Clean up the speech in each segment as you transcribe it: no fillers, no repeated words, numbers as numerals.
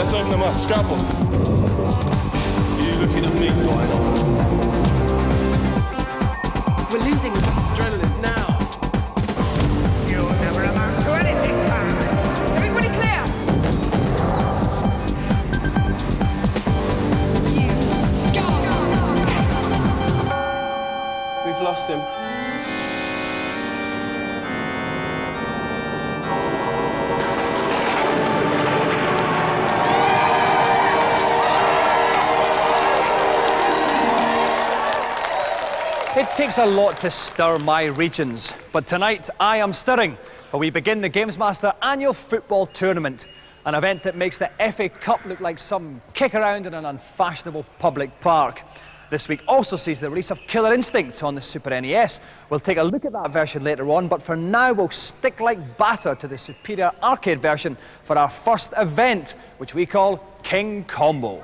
Let's open them up. Scalpel. You looking at me, Dino? We're losing adrenaline now. You'll never amount to anything, Tyrant. Everybody clear! You scum! We've lost him. It takes a lot to stir my regions, but tonight I am stirring, for we begin the GamesMaster annual football tournament, an event that makes the FA Cup look like some kick around in an unfashionable public park. This week also sees the release of Killer Instinct on the Super NES. We'll take a look at that version later on, but for now we'll stick like batter to the superior arcade version for our first event, which we call King Combo.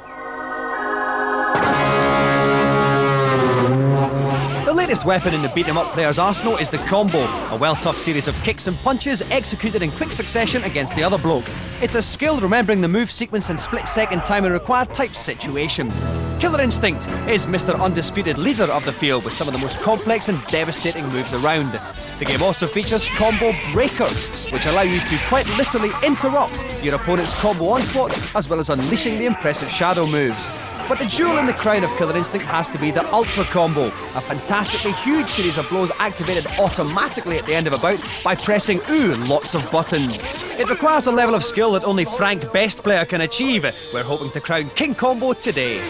The latest weapon in the beat-em-up player's arsenal is the combo, a well-tough series of kicks and punches executed in quick succession against the other bloke. It's a skill remembering the move sequence and split-second timing required type situation. Killer Instinct is Mr. Undisputed leader of the field with some of the most complex and devastating moves around. The game also features combo breakers, which allow you to quite literally interrupt your opponent's combo onslaughts as well as unleashing the impressive shadow moves. But the jewel in the crown of Killer Instinct has to be the Ultra Combo, a fantastically huge series of blows activated automatically at the end of a bout by pressing lots of buttons. It requires a level of skill that only Frank Best Player can achieve. We're hoping to crown King Combo today.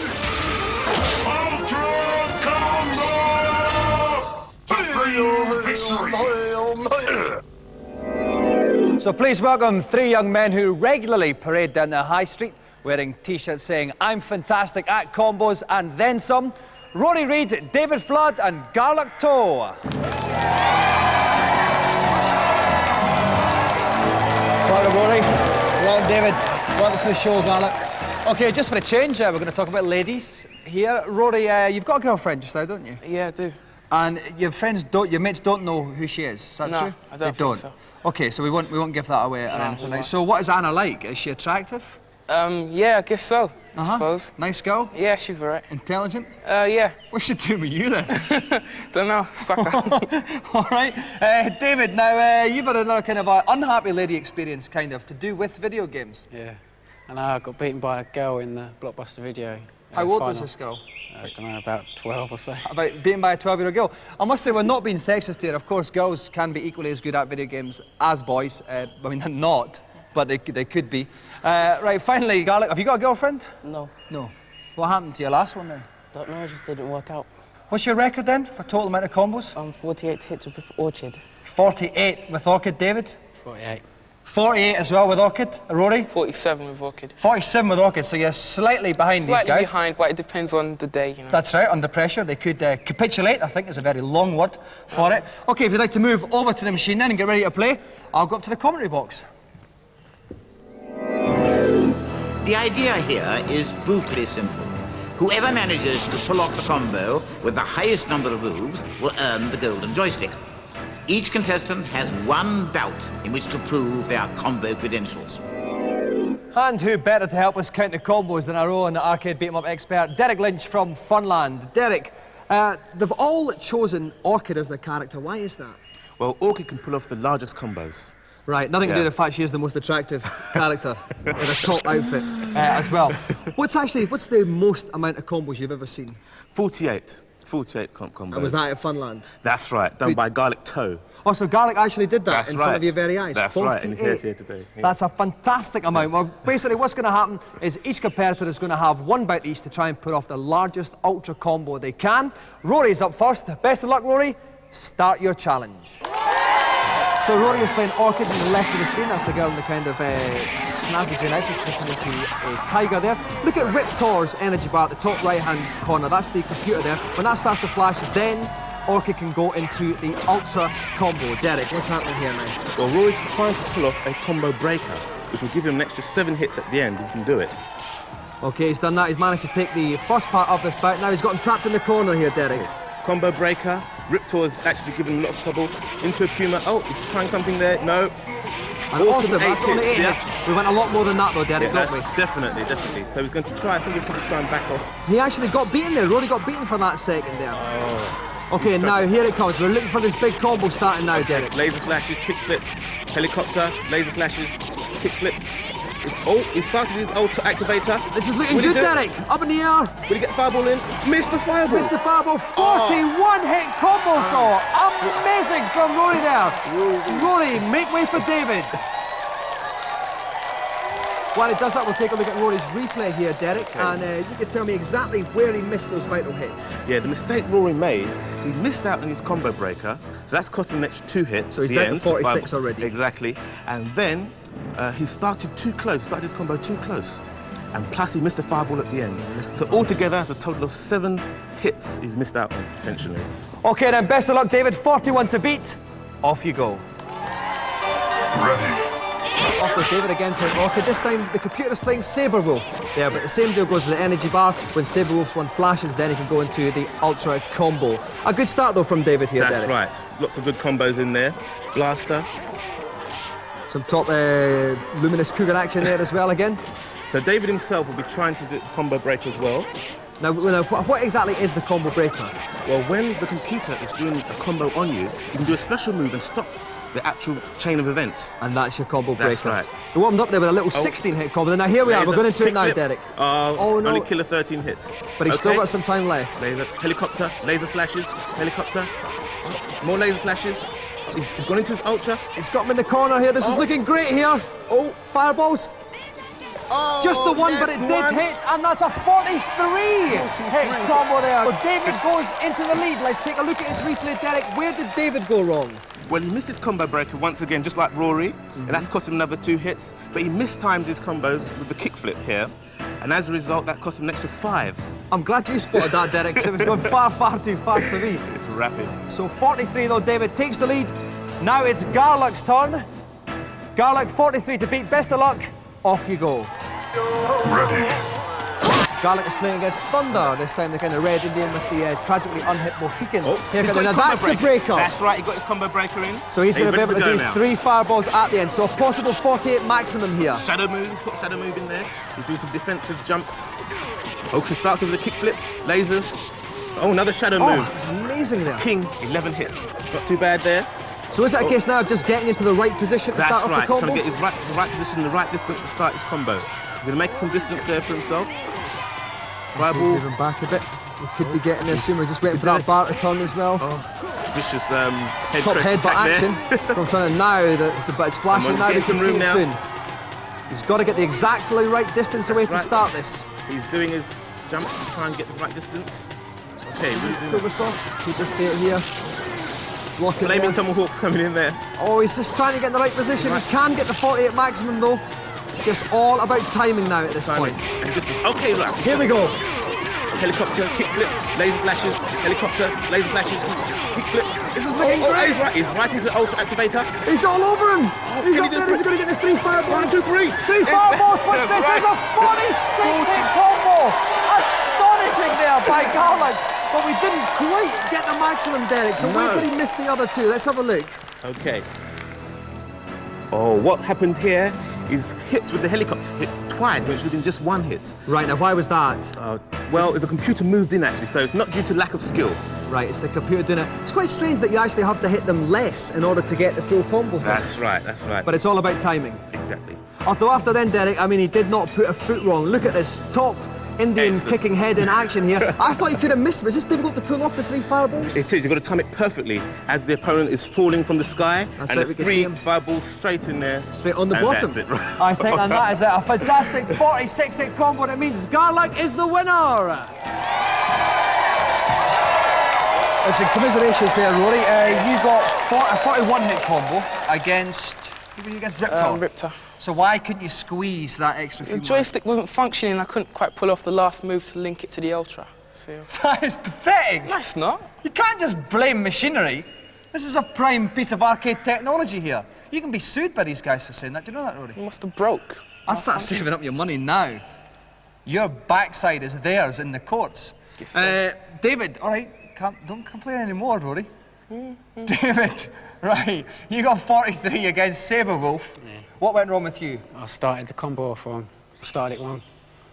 So please welcome three young men who regularly parade down the high street wearing t-shirts saying, "I'm fantastic at combos and then some." Rory Reid, David Flood and Garlic Toe. Welcome Rory, welcome David, welcome to the show Garlic. Okay, just for a change, we're going to talk about ladies here. Rory, you've got a girlfriend just now, don't you? Yeah, I do. And your mates don't know who she is, is that true? No, I don't think so. Okay, so we won't give that away or anything. Like. So what is Anna like? Is she attractive? Yeah, I guess so, I suppose. Nice girl? Yeah, she's alright. Intelligent? Yeah. What's she doing with you then? Don't know, sucker. All right. David, now you've had another kind of unhappy lady experience, kind of, to do with video games. Yeah. And I got beaten by a girl in the Blockbuster video. How old was this girl? I don't know, about 12 or so. About beaten by a 12-year-old girl. I must say, we're not being sexist here. Of course, girls can be equally as good at video games as boys. I mean, they're not, but they could be. Right, finally, Garlic, have you got a girlfriend? No. No. What happened to your last one then? Don't know, it just didn't work out. What's your record then for total amount of combos? 48 hits with Orchid. 48 with Orchid, David? 48. 48 as well with Orchid, Rory? 47 with Orchid. 47 with Orchid, so you're slightly behind these guys. Slightly behind, but it depends on the day, you know. That's right, under pressure. They could capitulate, I think is a very long word for it. Okay, if you'd like to move over to the machine then and get ready to play, I'll go up to the commentary box. The idea here is brutally simple. Whoever manages to pull off the combo with the highest number of moves will earn the golden joystick. Each contestant has one bout in which to prove their combo credentials. And who better to help us count the combos than our own arcade beat-em-up expert, Derek Lynch from Funland. Derek, they've all chosen Orchid as their character. Why is that? Well, Orchid can pull off the largest combos. Right, nothing to do with the fact she is the most attractive character with a top outfit as well. What's the most amount of combos you've ever seen? 48 combos. And was that at Funland? That's right, done by Garlic Toe. Oh, so Garlic actually did that That's in right. front of your very eyes? That's 48. right, and here's here today. Yeah. That's a fantastic amount. Well, basically what's going to happen is each competitor is going to have one bout each to try and put off the largest ultra combo they can. Rory's up first. Best of luck, Rory. Start your challenge. So Rory is playing Orchid on the left of the screen. That's the girl in the kind of snazzy green outfit. She's just turned into a tiger there. Look at Rip Tor's energy bar at the top right-hand corner. That's the computer there. When that starts to flash, then Orchid can go into the ultra combo. Derek, what's happening here now? Well, Rory's trying to pull off a combo breaker, which will give him an extra 7 hits at the end if he can do it. Okay, he's done that. He's managed to take the first part of this bout. Now he's got him trapped in the corner here, Derek. Okay. Combo breaker. Riptor's actually giving him a lot of trouble. Into a Puma. Oh, he's trying something there. No. And All awesome, from that's only 8 yeah. hits. We went a lot more than that though, Derek, Yeah, don't we? definitely. So he's going to try, I think he'll probably try and back off. He actually got beaten there. Rory got beaten for that second there. Oh. Okay, and now here it comes. We're looking for this big combo starting now, Derek. Laser slashes, kickflip, helicopter, laser slashes, kickflip. He started his ultra activator. This is looking Will he good, do it? Derek. Up in the air. Will he get the fireball in? Missed the fireball. Mr. Fireball, 41 hit combo though. Amazing from Rory there. Rory, make way for David. While it does that, we'll take a look at Rory's replay here, Derek, and you can tell me exactly where he missed those vital hits. Yeah, the mistake Rory made, he missed out on his combo breaker, so that's cost him an extra 2 hits. So he's down to 46 already. Exactly, and then he started too close, started his combo too close, and plus he missed a fireball at the end. So altogether, that's a total of 7 hits he's missed out on, potentially. Okay then, best of luck, David. 41 to beat. Off you go. Ready. Off goes David again, playing Orchid. This time the computer's playing Saberwolf there, but the same deal goes with the energy bar. When Saberwolf's one flashes, then he can go into the ultra combo. A good start though from David here, That's Derek. right. Lots of good combos in there. Blaster. Some top luminous Cougar action there as well again. So David himself will be trying to do combo break as well. Now, what exactly is the combo breaker? Well, when the computer is doing a combo on you, you can do a special move and stop the actual chain of events. And that's your combo breaker. That's right. We warmed up there with a little 16-hit combo. Now here we are, we're going into it now, Kickflip. Derek. Oh no. no. Only killer 13 hits. But he's still Okay. got some time left. Laser, helicopter, laser slashes, helicopter. Oh, more laser slashes. He's gone into his ultra. He's got him in the corner here. This is looking great here. Oh, Fireballs. oh Just the one, yes, but it did one. hit, and that's a 43-hit combo there. So David goes into the lead. Let's take a look at his replay, Derek. Where did David go wrong? Well, he missed his combo breaker once again, just like Rory, and that's cost him another 2 hits. But he mistimed his combos with the kickflip here, and as a result, that cost him an extra 5. I'm glad you spotted that, Derek, because it was going far, far too fast for me. It's rapid. So 43 though, David takes the lead. Now it's Garlick's turn. Garlick 43 to beat. Best of luck. Off you go. Ready. Garlick is playing against Thunder. This time the kind of red Indian with the tragically unhit Mohican. Oh, Here he's comes- got now his that's combo the breaker. That's right, he got his combo breaker in. So he's going to be able to do now. 3 fireballs at the end. So a possible 48 maximum here. Shadow move, put shadow move in there. He's doing some defensive jumps. Okay, starts with a kickflip, lasers. Oh, another shadow Oh, move. it's amazing there. King, 11 hits. Not too bad there. So is that a case now of just getting into the right position to That's start off right, the combo? trying to get his the right position, the right distance to start his combo. He's going to make some distance there for himself. Fireball. Move him back a bit. We could be getting there soon. We're just waiting for that bar to turn as well. Vicious head Top press headbutt attack action there. from Thunder now. But it's flashing Come on, now. We get can some see room it now. soon. He's got to get the exactly right distance away to right. start this. He's doing his jumps to try and get the right distance. Okay, really Pull doing this off. Keep this bait here. Block it Flaming there. tomahawks coming in there. Oh, he's just trying to get in the right position. He can get the 48 maximum though. It's just all about timing now at this Timing point. and distance. Okay, right. Here we go. Helicopter, kickflip, laser slashes, helicopter, laser slashes, kickflip. This is looking great. He's right into ultra activator. He's all over him. He's can up he do there. He's going to get the 3 fireballs. 1, 2, 3. 3 fireballs. What's this? Right. There's a 46-hit combo. Astonishing there by Garlick. But we didn't quite get the maximum, Derek. So where No. did he miss the other 2? Let's have a look. Okay. Oh, what happened here is hit with the helicopter hit twice when it should have been just 1 hit. Right, now why was that? Well, the computer moved in actually, so it's not due to lack of skill. Right, it's the computer doing it. It's quite strange that you actually have to hit them less in order to get the full combo. That's right, that's right. But it's all about timing. exactly. Although after then, Derek, I mean, he did not put a foot wrong. Look at this top Indian Excellent. kicking head in action here. I thought you could have missed him. Is this difficult to pull off the 3 fireballs? It is, you've got to time it perfectly as the opponent is falling from the sky. That's and right, the we can see 3 him. fireballs straight in there. Straight on the And bottom. that's it, right. I think, and that is it. A fantastic 46-hit combo. And it means Garlick is the winner. Listen, commiserations there, Rory. You got a 41-hit combo against, who were you against? Riptor. Riptor. So why couldn't you squeeze that extra few The joystick wasn't functioning. I couldn't quite pull off the last move to link it to the Ultra. So, That is pathetic. no, it's not. You can't just blame machinery. This is a prime piece of arcade technology here. You can be sued by these guys for saying that. Do you know that, Rory? It must have broke. I'll start saving up your money now. Your backside is theirs in the courts. Yes, sir. David, all right, don't complain anymore, Rory. David, Right, you got 43 against Saberwolf. Yeah. What went wrong with you? I started the combo off wrong. I started it wrong.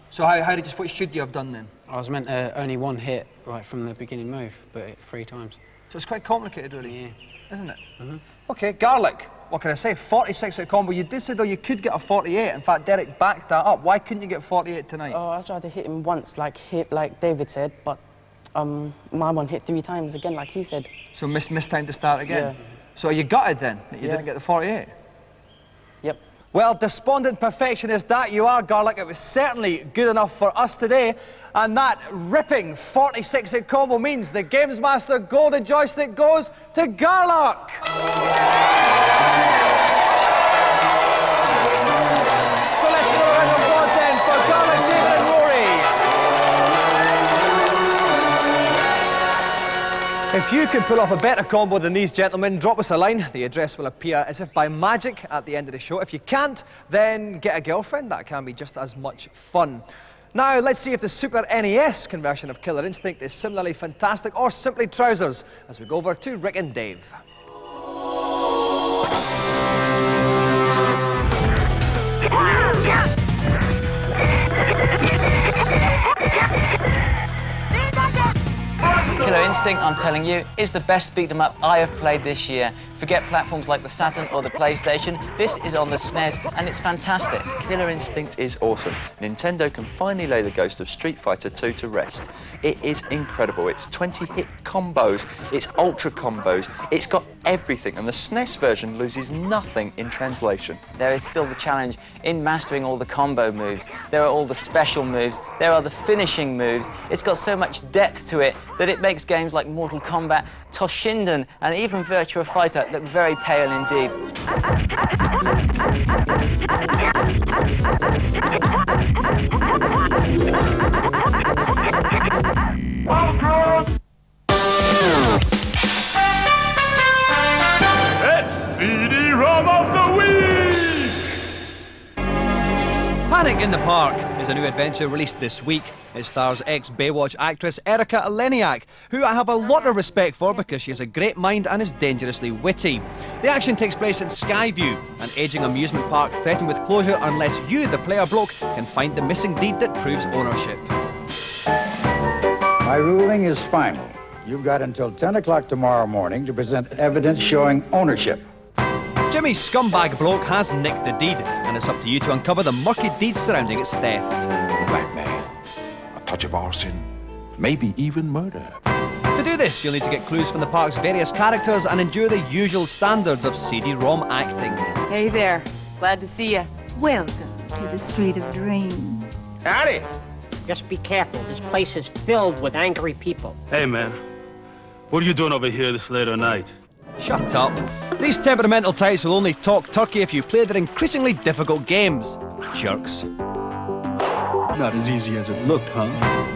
So what should you have done then? I was meant to only one hit right from the beginning move, but 3 times. So it's quite complicated, really, Yeah. isn't it? Okay, Garlic. What can I say? 46 at combo. You did say though you could get a 48. In fact, Derek backed that up. Why couldn't you get 48 tonight? Oh, I tried to hit him once, like David said, but my one hit 3 times again, like he said. So missed time to start again. Yeah. So are you gutted then that you Yeah. didn't get the 48? Yep. Well, despondent perfectionist that you are, Garlic. It was certainly good enough for us today. And that ripping 46 at combo means the GamesMaster golden joystick goes to Garlic. So let's give a round of applause then for Garlic, David and Rory. If you can pull off a better combo than these gentlemen, drop us a line. The address will appear as if by magic at the end of the show. If you can't, then get a girlfriend. That can be just as much fun. Now, let's see if the Super NES conversion of Killer Instinct is similarly fantastic or simply trousers, as we go over to Rick and Dave. Killer Instinct, I'm telling you, is the best beat 'em up I have played this year. Forget platforms like the Saturn or the PlayStation. This is on the SNES, and it's fantastic. Killer Instinct is awesome. Nintendo can finally lay the ghost of Street Fighter 2 to rest. It is incredible. It's 20-hit combos, it's ultra combos, it's got everything, and the SNES version loses nothing in translation. There is still the challenge in mastering all the combo moves. There are all the special moves. There are the finishing moves. It's got so much depth to it that it makes games like Mortal Kombat, Toshinden, and even Virtua Fighter look very pale indeed. It's CD-ROM of the week! Panic in the Park is a new adventure released this week. It stars ex-Baywatch actress Erika Eleniak, who I have a lot of respect for because she has a great mind and is dangerously witty. The action takes place in Skyview, an ageing amusement park threatened with closure unless you, the player bloke, can find the missing deed that proves ownership. My ruling is final. You've got until 10 o'clock tomorrow morning to present evidence showing ownership. Jimmy's scumbag bloke has nicked the deed, and it's up to you to uncover the murky deeds surrounding its theft. Black man, a touch of arson, maybe even murder. To do this, you'll need to get clues from the park's various characters and endure the usual standards of CD-ROM acting. Hey there, glad to see you. Welcome to the Street of Dreams. Howdy! Just be careful, this place is filled with angry people. Hey, man. What are you doing over here this late at night? Shut up. These temperamental types will only talk turkey if you play their increasingly difficult games. Jerks. Not as easy as it looked, huh?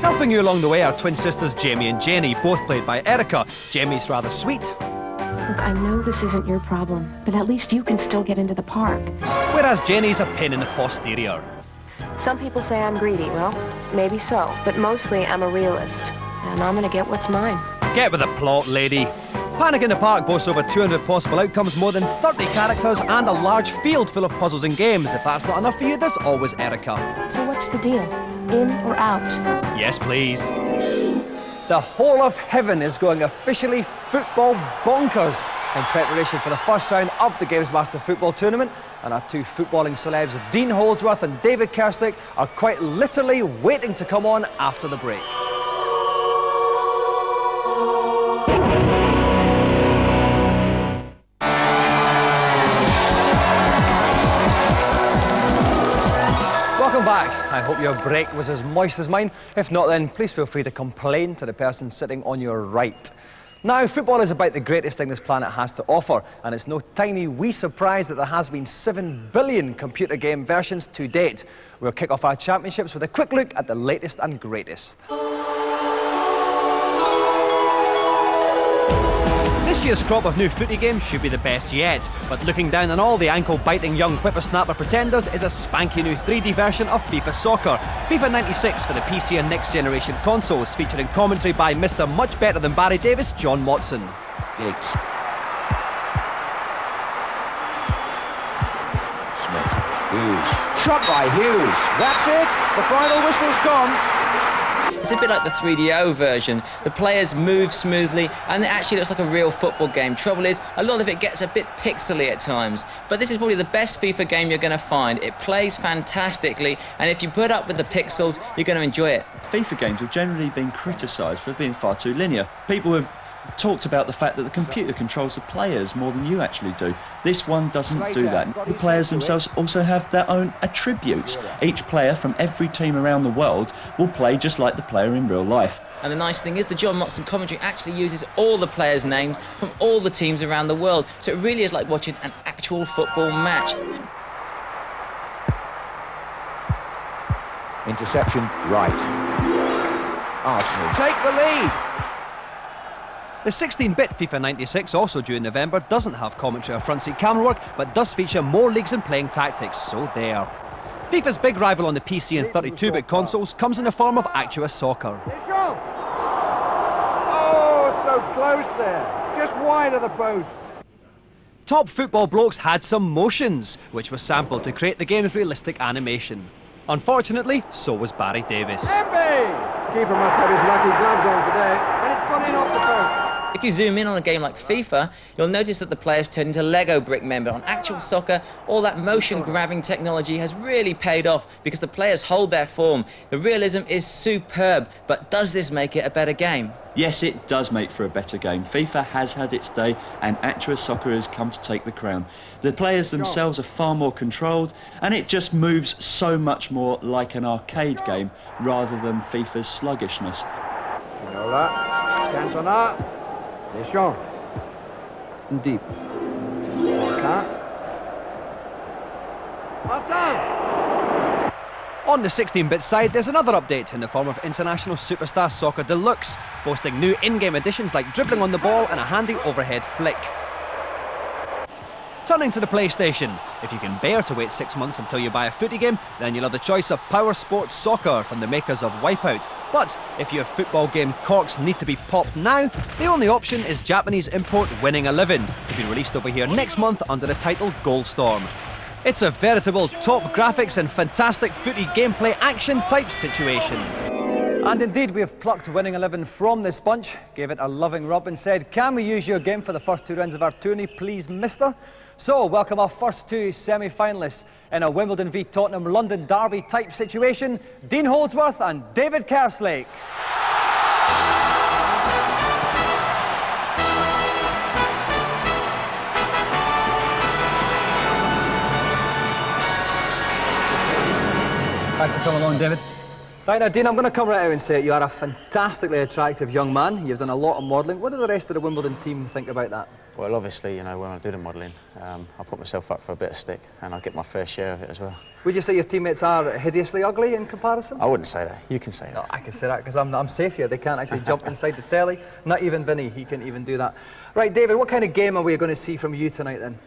Helping you along the way are twin sisters Jamie and Janie, both played by Erika. Jamie's rather sweet. Look, I know this isn't your problem, but at least you can still get into the park. Whereas Janie's a pain in the posterior. Some people say I'm greedy. Well, maybe so, but mostly I'm a realist. And I'm gonna get what's mine. Get with the plot, lady. Panic in the Park boasts over 200 possible outcomes, more than 30 characters, and a large field full of puzzles and games. If that's not enough for you, there's always Erika. So what's the deal? In or out? Yes, please. The whole of heaven is going officially football bonkers in preparation for the first round of the GamesMaster football tournament, and our two footballing celebs, Dean Holdsworth and David Kerslake, are quite literally waiting to come on after the break. Welcome back. I hope your break was as moist as mine. If not, then please feel free to complain to the person sitting on your right. Now, football is about the greatest thing this planet has to offer, and it's no tiny wee surprise that there has been 7 billion computer game versions to date. We'll kick off our championships with a quick look at the latest and greatest. This year's crop of new footy games should be the best yet, but looking down on all the ankle-biting young whippersnapper pretenders is a spanky new 3D version of FIFA Soccer, FIFA 96 for the PC and next-generation consoles, featuring commentary by Mr. Much Better Than Barry Davis, John Watson. Hughes. Shot by Hughes. That's it. The final whistle's gone. It's a bit like the 3DO version. The players move smoothly and it actually looks like a real football game. Trouble is, a lot of it gets a bit pixely at times. But this is probably the best FIFA game you're going to find. It plays fantastically, and if you put up with the pixels, you're going to enjoy it. FIFA games have generally been criticised for being far too linear. People have talked about the fact that the computer controls the players more than you actually do. This one doesn't do that. The players themselves also have their own attributes. Each player from every team around the world will play just like the player in real life. And the nice thing is the John Motson commentary actually uses all the players' names from all the teams around the world. So it really is like watching an actual football match. Interception right. Arsenal take the lead. The 16-bit FIFA 96, also due in November, doesn't have commentary or front seat camera work, but does feature more leagues and playing tactics, so there. FIFA's big rival on the PC and 32-bit consoles comes in the form of Actua Soccer. Oh, so close there. Just wide of the post. Top Football Blokes had some motions, which was sampled to create the game's realistic animation. Unfortunately, so was Barry Davis. Keeper must have his lucky gloves on today, and it's gone in off the post. If you zoom in on a game like FIFA, you'll notice that the players turn into Lego brick men, but on actual soccer, all that motion grabbing technology has really paid off because the players hold their form. The realism is superb, but does this make it a better game? Yes, it does make for a better game. FIFA has had its day and Actua Soccer has come to take the crown. The players themselves are far more controlled and it just moves so much more like an arcade game rather than FIFA's sluggishness. Cantona. Deschamps. Deep. On the 16-bit side, there's another update in the form of International Superstar Soccer Deluxe, boasting new in-game additions like dribbling on the ball and a handy overhead flick. Turning to the PlayStation, if you can bear to wait 6 months until you buy a footy game, then you'll have the choice of Power Sports Soccer from the makers of Wipeout. But if your football game corks need to be popped now, the only option is Japanese import Winning 11, to be released over here next month under the title Goalstorm. It's a veritable top graphics and fantastic footy gameplay action type situation. And indeed, we have plucked Winning 11 from this bunch, gave it a loving rub and said, "Can we use your game for the first 2 rounds of our tourney, please, mister?" So, welcome our first 2 semi-finalists in a Wimbledon v Tottenham London derby type situation, Dean Holdsworth and David Kerslake. Thanks for coming along, David. Right now, Dean, I'm going to come right out and say you are a fantastically attractive young man. You've done a lot of modelling. What do the rest of the Wimbledon team think about that? Well, obviously, you know, when I do the modelling, I put myself up for a bit of stick and I get my fair share of it as well. Would you say your teammates are hideously ugly in comparison? I wouldn't say that. You can say that. No, I can say that because I'm safe here. They can't actually jump inside the telly. Not even Vinny, he can even do that. Right, David, what kind of game are we going to see from you tonight then?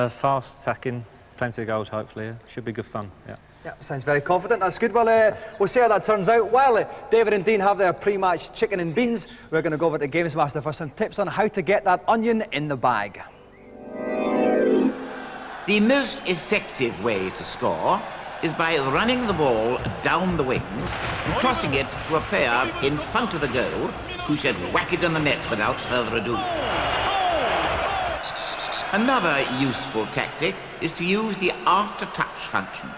Fast attacking, plenty of goals hopefully. Should be good fun, yeah. Yeah, sounds very confident. That's good. Well, we'll see how that turns out. While David and Dean have their pre-match chicken and beans, we're going to go over to GamesMaster for some tips on how to get that onion in the bag. The most effective way to score is by running the ball down the wings and crossing it to a player in front of the goal who should whack it in the net without further ado. Another useful tactic is to use the after-touch function.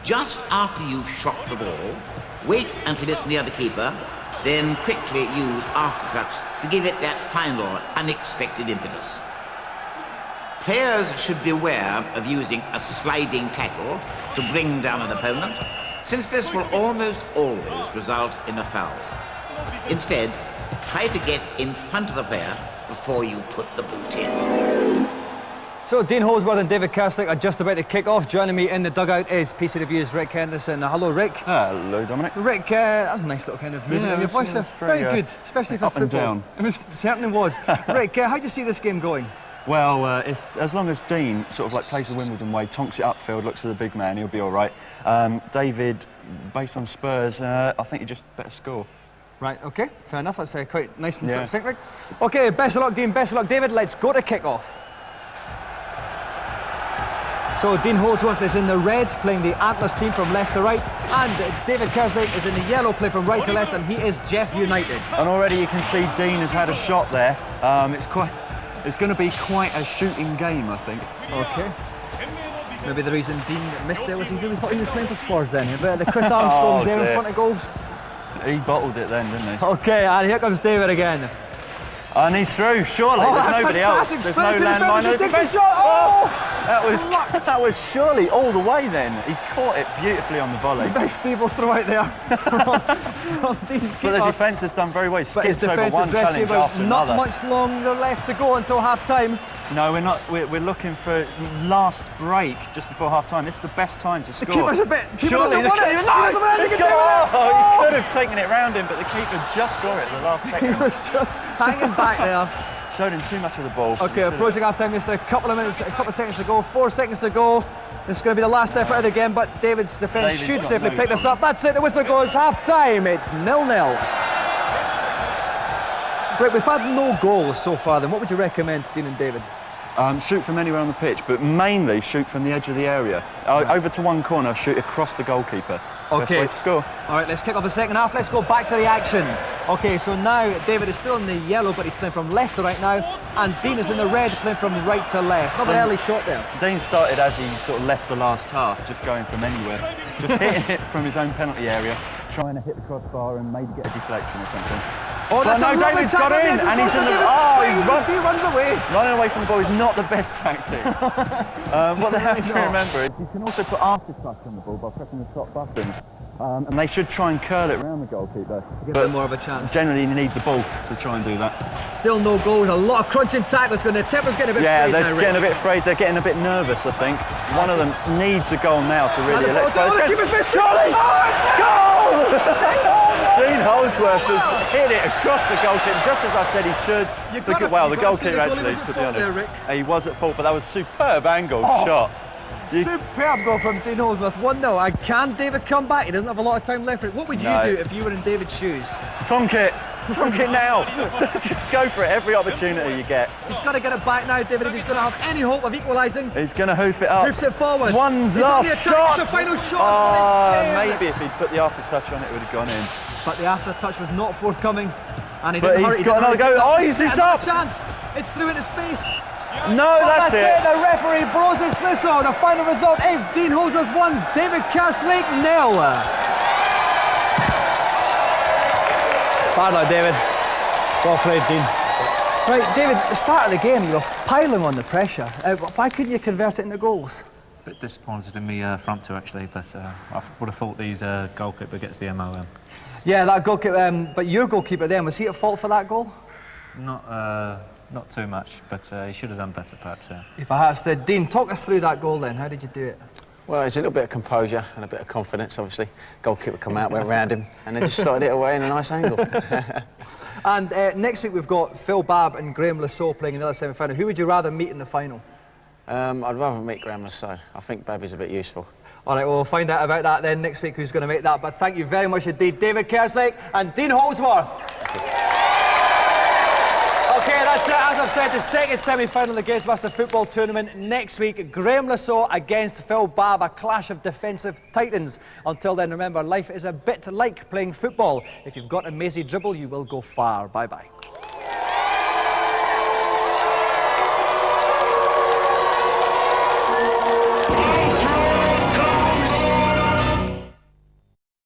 Just after you've shot the ball, wait until it's near the keeper, then quickly use after-touch to give it that final, unexpected impetus. Players should beware of using a sliding tackle to bring down an opponent, since this will almost always result in a foul. Instead, try to get in front of the player before you put the boot in. So Dean Holdsworth and David Kerslake are just about to kick off. Joining me in the dugout is PC Review's Rick Henderson. Hello, Rick. Hello, Dominic. Rick, that was a nice little kind of movement in your voice there. Very good, especially for up football. and down. It certainly was. Rick, how do you see this game going? Well, as long as Dean sort of like plays the Wimbledon way, tonks it upfield, looks for the big man, he'll be all right. David, based on Spurs, I think he just better score. Right, OK, fair enough. That's quite nice and succinct, Rick. OK, best of luck, Dean, best of luck, David. Let's go to kick-off. So Dean Holdsworth is in the red, playing the Antlers team from left to right, and David Kerslake is in the yellow, playing from right to left, and he is Jeff United. And already you can see Dean has had a shot there. It's going to be quite a shooting game, I think. Okay. Maybe the reason Dean missed it was he really thought he was playing for Spurs then. But the Chris Armstrong's there in front of goals. He bottled it then, didn't he? Okay, and here comes David again. And he's through, surely. Oh, there's nobody else. There's no landminer. That was surely all the way then. He caught it beautifully on the volley. It's a very feeble throw out there from Dean's keeper. But the defence has done very well. He skips over one challenge after not another. Not much longer left to go until half-time. No, we're not. We're looking for last break just before half-time. This is the best time to score. The keeper's a bit... Surely the keeper... No, he could have taken it round him, but the keeper just saw it at the last second. He was just hanging back there. Showed him too much of the ball. Okay, approaching half-time. Just a couple of seconds to go. 4 seconds to go. This is going to be the last effort of the game, but David's defence should safely pick this up. That's it. The whistle goes. Half-time. It's 0-0. Right, we've had no goals so far. Then what would you recommend to Dean and David? Shoot from anywhere on the pitch, but mainly shoot from the edge of the area. Over to one corner, shoot across the goalkeeper. Best way to score. All right, let's kick off the second half. Let's go back to the action. Okay, so now David is still in the yellow, but he's playing from left to right now, and Dean is in the red, playing from right to left. Not an early shot there. Dean started as he sort of left the last half, just going from anywhere, just hitting it from his own penalty area, trying to hit the crossbar and maybe get a deflection or something. Oh, that's no, David's got in, and he's in the... he runs away. Running away from the ball is not the best tactic. What they have to remember is you can also put after touch on the ball by pressing the top buttons, and they should try and curl it around the goalkeeper. Give them more of a chance. Generally, you need the ball to try and do that. Still no goals. A lot of crunching tackles going. The temper's getting a bit frayed. They're getting a bit frayed. They're getting a bit nervous, I think. One of them needs a goal now to really electrify. Charlie! Goal! Dean Holdsworth has hit it across the goalkeeper, just as I said he should. Look at, the goalkeeper actually, to be honest. He was at fault, but that was a superb angle shot. Superb goal from Dean Holdsworth, 1-0. And can David come back? He doesn't have a lot of time left for it. What would you do if you were in David's shoes? Tonk it now. Just go for it every opportunity you get. He's got to get it back now, David, if he's going to have any hope of equalising. He's going to hoof it up. Hoofs it forward. One last shot. It's a final shot. Maybe if he'd put the after touch on it, it would have gone in. But the after touch was not forthcoming, and but he's got another go. Oh, he's up! Chance. It's through into space. No, that's it. The referee blows his whistle. The final result is Dean Holdsworth 1, David Kerslake 0. Bad luck, David. Well played, Dean. Right, David. At the start of the game, you were piling on the pressure. Why couldn't you convert it into goals? A bit disappointed in me front two actually, but I would have thought these goalkeeper gets the MOM. Yeah, that goalkeeper. But your goalkeeper then, was he at fault for that goal? Not too much, but he should have done better perhaps. Yeah. If perhaps did. Dean, talk us through that goal then. How did you do it? Well, it's a little bit of composure and a bit of confidence, obviously. Goalkeeper come out, went round him, and then just started it away in a nice angle. And next week we've got Phil Babb and Graham Lasso playing another semi-final. Who would you rather meet in the final? I'd rather meet Graham Lasso. I think Babby's a bit useful. All right, well, we'll find out about that then next week, who's going to make that. But thank you very much indeed, David Kerslake and Dean Holdsworth. Okay, that's it. As I've said, the second semi-final of the GamesMaster football tournament next week. Graham Lasso against Phil Babb, a clash of defensive titans. Until then, remember, life is a bit like playing football. If you've got a mazy dribble, you will go far. Bye-bye.